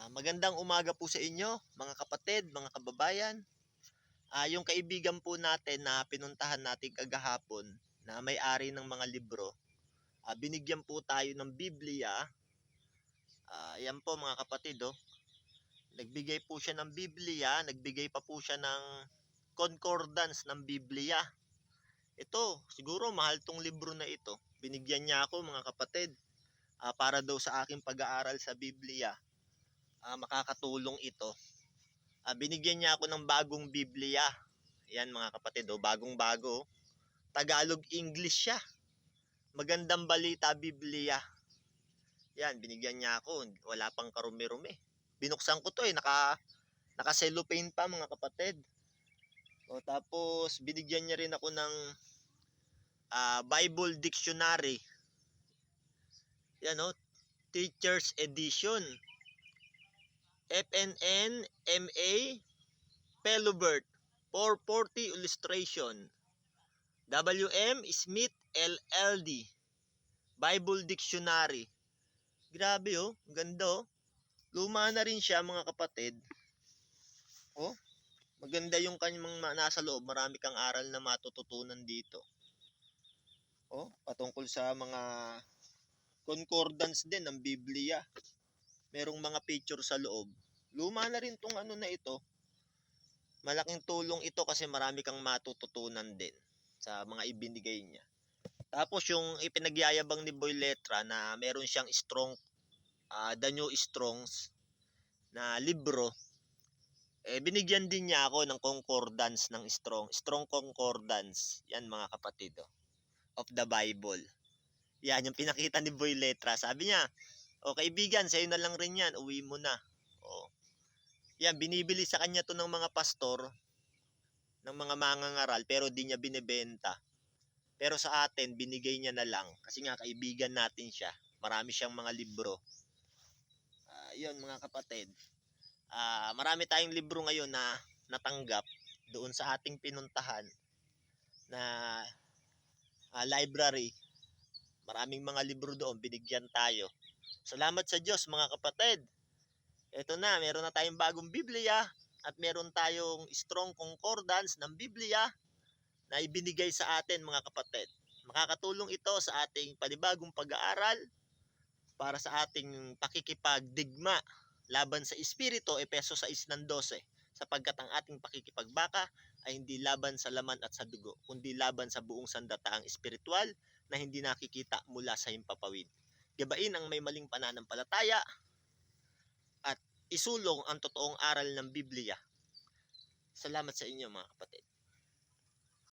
Magandang umaga po sa inyo, mga kapatid, mga kababayan. Yung kaibigan po natin na pinuntahan natin kagahapon na may-ari ng mga libro, binigyan po tayo ng Biblia. Yan po mga kapatid, oh. Nagbigay po siya ng Biblia, nagbigay pa po siya ng concordance ng Biblia. Ito, siguro mahal tong libro na ito. Binigyan niya ako mga kapatid, para daw sa aking pag-aaral sa Biblia. Makakatulong ito. Binigyan niya ako ng bagong Biblia. Yan mga kapatid, bagong-bago. Tagalog English siya. Magandang balita Biblia. Yan, binigyan niya ako. Wala pang karumi-rumi. Binuksan ko to naka-cellophane pa mga kapatid. Tapos binigyan niya rin ako ng Bible Dictionary. Yan Teacher's Edition. FNN MA Pelubert 440 illustration. WM Smith LLD Bible Dictionary. Grabe ganda Luma na rin siya mga kapatid. Maganda yung kanyang nasa loob. Marami kang aral na matututunan dito. Patungkol sa mga concordance din ng Biblia. Merong mga picture sa loob. Luma na rin tong na ito. Malaking tulong ito kasi marami kang matututunan din sa mga ibinigay niya. Tapos yung ipinagyayabang ni Boy Letra na meron siyang strong, The New Strongs na libro, binigyan din niya ako ng concordance ng strong concordance. Yan mga kapatid of the Bible. Yan yung pinakita ni Boy Letra. Sabi niya, kaibigan, sa'yo na lang rin yan, uwi mo na. Yan, binibili sa kanya to ng mga pastor, ng mga mangangaral, pero di niya binibenta. Pero sa atin, binigay niya na lang. Kasi nga, kaibigan natin siya. Marami siyang mga libro. Yun, mga kapatid. Marami tayong libro ngayon na natanggap doon sa ating pinuntahan na library. Maraming mga libro doon, binigyan tayo. Salamat sa Diyos, mga kapatid. Ito na, meron na tayong bagong Biblia at meron tayong strong concordance ng Biblia na ibinigay sa atin mga kapatid. Makakatulong ito sa ating panibagong pag-aaral para sa ating pakikipagdigma laban sa Espiritu, Efeso 6:12. Sapagkat ang ating pakikipagbaka ay hindi laban sa laman at sa dugo, kundi laban sa buong sandataang espiritual na hindi nakikita mula sa himpapawid. Gabain ang may maling pananampalataya at isulong ang totoong aral ng Biblia. Salamat sa inyo mga kapatid.